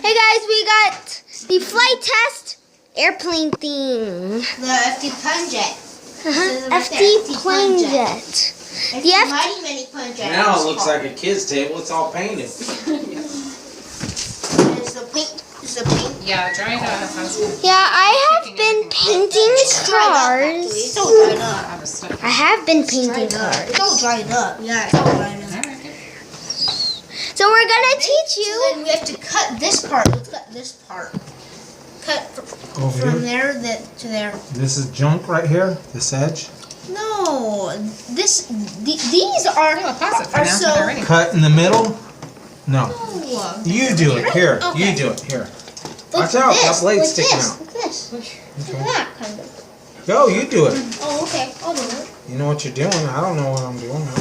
Hey guys, we got the flight test airplane thing. The FD plane jet. FD plane jet. The Mighty plane jet. Now it looks like a kid's table. It's all painted. Is the paint? Is the paint? Yeah, dry it up. Yeah, I have been painting cars. It's all dried up. I have been painting cars. It's all dried up. Yeah, it's all dried up. So we're gonna teach you. So then we have to cut this part. Let's cut this part. Cut from there to there. This is junk right here. This edge. No, these are so. Cut in the middle. No. No. You do it here. Okay. You do it here. Look Watch out! this, That blade's like sticking this, out. Like this. Like that, kind of. Go. You do it. Oh, okay. I'll do it. You know what you're doing. I don't know what I'm doing now.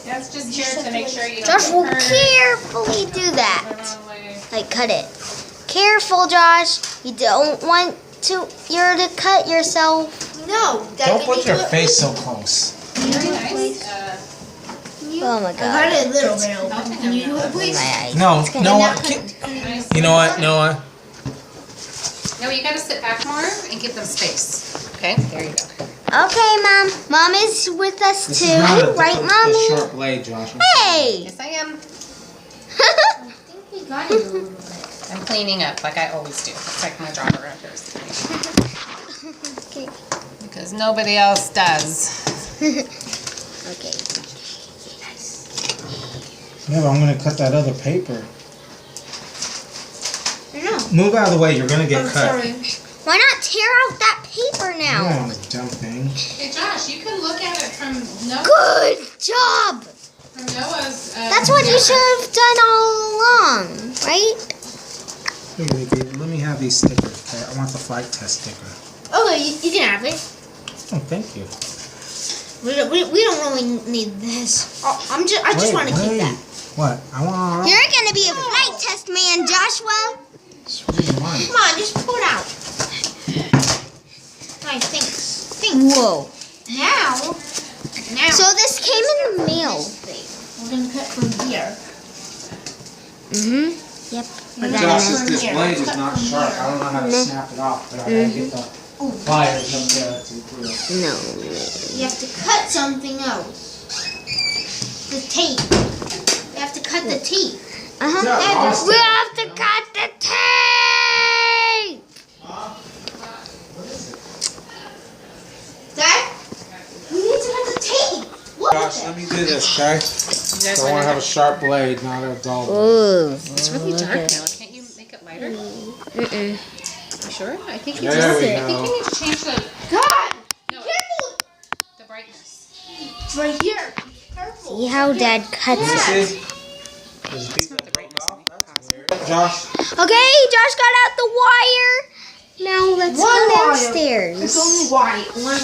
That's just here to make sure you don't Josh will get hurt. carefully do The that. wrong way. Like cut it. Careful, Josh. You don't want to. You're to cut yourself. No. Don't put your face so close. Very nice. Oh my I got god. it a little bit open. Can you do it, please? My eyes. No. No. Nice. You know what? Noah. No, you gotta sit back more and give them space. Okay, there you go. Okay, Mom. Mom is with us This too, is not a right, a Mommy? short blade, Josh. Hey. Yes, I am. I think we got it a little bit. I'm cleaning up like I always do. It's like my job around here is cleaning. Okay. Because nobody else does. Okay. Yeah, but I'm gonna cut that other paper. No. Move out of the way. You're gonna get I'm cut. sorry. Why not tear out that paper now? Yeah, dumb thing. Hey Josh, you can look at it from Noah. Good job. From Noah's. That's what you should have done all along, right? Here, baby, let me have these stickers. Okay, I want the flight test sticker. Okay, you can have it. Oh, thank you. We don't really need this. I just want to keep that. What? I want. You're gonna be a flight test man, Joshua. Sweet mine. Come on, just pull it out. Nice, thanks. Whoa. Now. So this came in the mail. We're gonna cut from here. Yep. We're gonna Josh, cut from this here. blade is Cut not from sharp. here. I don't know how to snap it off, but I gotta get the pliers up there to do it. No. You have to cut something else. The tape. You have to cut the tape. Uh-huh. Yeah, Austin. We have to cut the tape. Dad? We need to cut the tape. Look Josh, at let it. me do this, okay? So I want to have a sharp blade, not a dull blade. Ooh. It's really dark now. Can't you make it lighter? Mm-mm. You sure? I think you There just. we I think go. you need to change the God! No. Careful! the brightness. It's right here. Be careful. See how Dad cuts Let me it. see. Does it beat that off? That's weird. Josh, Okay, Josh got out the wire. Now let's One go wire. downstairs. It's only one wire.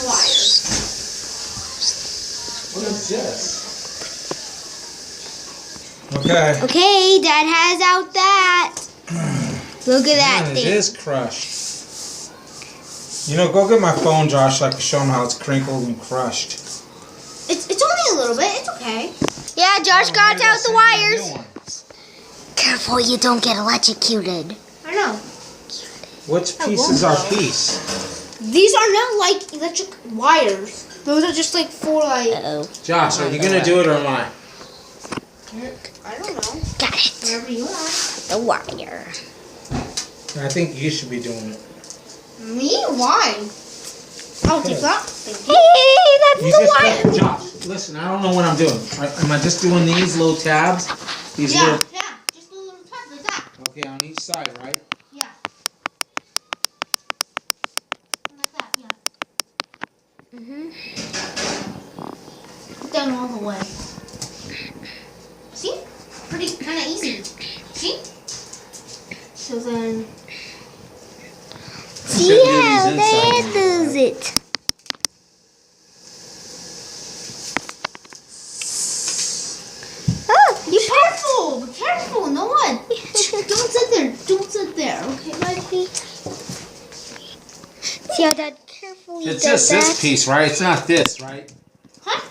what is this? Okay. Okay, Dad has out that. Look at that Man, it thing. is crushed. You know, go get my phone, Josh, so I can show them how it's crinkled and crushed. It's only a little bit. It's okay. Yeah, Josh got Maybe out I'll the send you a new wires. one. Careful you don't get electrocuted. I know. Which piece is our piece? These are not like electric wires. Those are just like for like. Uh-oh. Josh, are you going to do it or am I? I don't know. Got it. Whatever you want. The wire. I think you should be doing it. Me? Why? I'll take that. Thank you. Hey, that's You the just wire. Josh, listen, I don't know what I'm doing. Am I just doing these little tabs? These Yeah, little. yeah. Just a little tap like that. Okay, on each side, right? Yeah. Like that, yeah. Down all the way. See? Pretty kind of easy. See? So then. See Couldn't do how these Dad inside. does it. Oh, Be careful! Be careful! No one! Don't sit there! Don't sit there! Okay, Mikey? See how Dad carefully It's does just this that? piece, right? It's not this, right? Huh?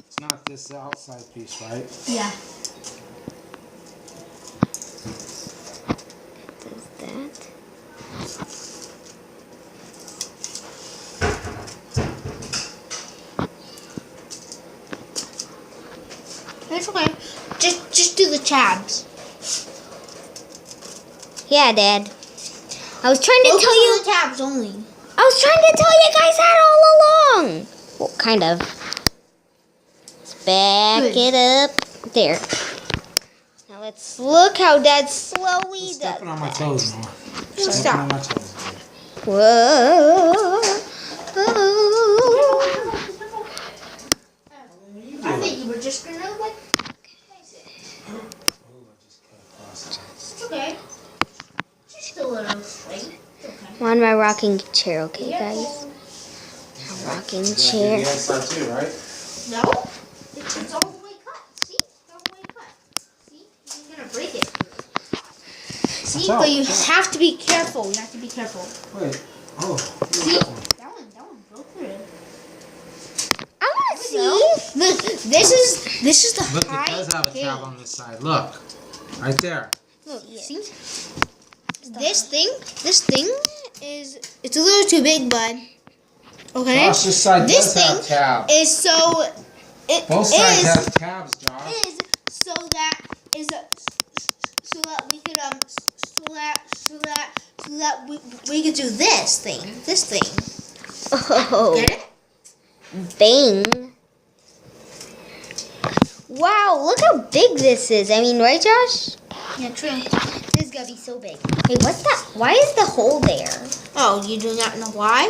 It's not this outside piece, right? Yeah. It's okay. Just do the tabs. Yeah, Dad. I was trying to Focus tell you. on the tabs only. I was trying to tell you guys that all along. Well, kind of. Let's back Good. it up. There. Now let's look how Dad slowly does. Stepping on my toes, Mama. Stepping Stop. on my toes. Whoa. I think you were just gonna like. It's okay. Just a little straight. It's okay. I'm on my rocking chair, okay, guys? A rocking chair. The outside too, right? No, it's all the way cut. See, it's all the way cut. See, you're gonna break it. See, out. but you have to be careful. You have to be careful. Wait. Oh. See, that one broke through. I want to see. Look, this is the Look, it high does have a thing. tab on this side. Look. Right there. Look, see? This thing is, it's a little too big, bud. Okay? Josh, this side This does have thing tabs. is so, it Both sides is, have tabs, Josh. is so that we could, so that we could do this thing. Oh, Get it? bang. Wow, look how big this is. I mean, right, Josh? Yeah, true. This is going to be so big. Hey, what's that? Why is the hole there? Oh, you do not know why?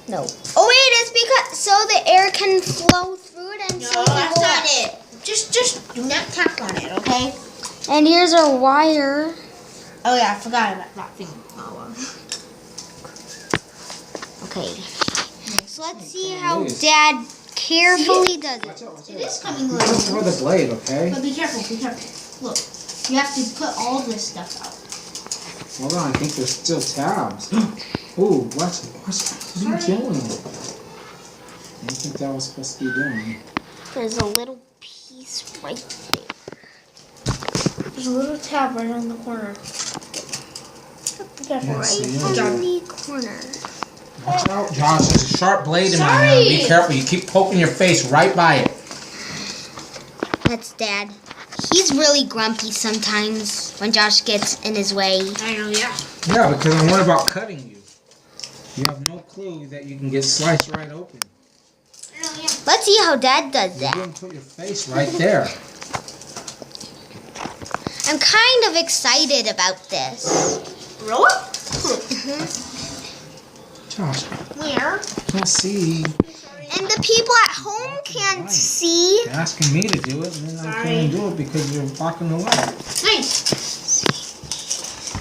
No. Oh, wait, it's because so the air can flow through it and No, so that's not it. Just do not tap on it, okay? And here's our wire. Oh yeah, I forgot about that thing. Oh well. Okay. So let's see how Dad carefully does it. Watch out, watch It out. is coming Be loose. careful with the blade, okay? But be careful, be careful. Look, you have to put all this stuff out. Hold on, I think there's still tabs. Ooh, watch it, watch it. What are you doing? I don't think that was supposed to be doing. There's a little piece right there. There's a little tab right on the corner. Be careful, Yeah, right? see, On yeah. the corner. Watch out, Josh. There's a sharp blade in my hand. Be Sorry. careful. You keep poking your face right by it. That's Dad. He's really grumpy sometimes when Josh gets in his way. I know, yeah. Yeah, because I'm worried about cutting you. You have no clue that you can get sliced right open. I know, yeah. Let's see how Dad does You that. didn't put your face right there. I'm kind of excited about this. Really? Josh, Where? I can't see. And the people at home can't see. You're asking me to do it, and then I Sorry. can't do it because you're blocking the light. Nice.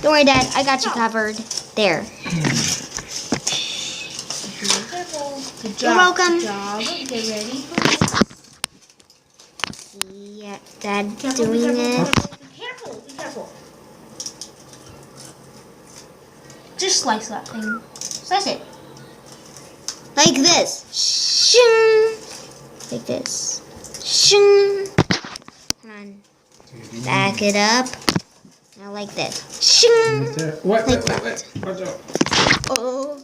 Don't worry, Dad. I got you covered. There. Good job. You're welcome. Good job. Get ready. Yeah, Dad Careful, doing be it. careful, be careful. Just slice that thing. Slice it. Like this. Shing. Like this. Shing. Come on. Back it up. Now like this. Shing. Right there. Wait. Watch out. Oh,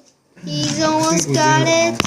he's I almost think we got did it.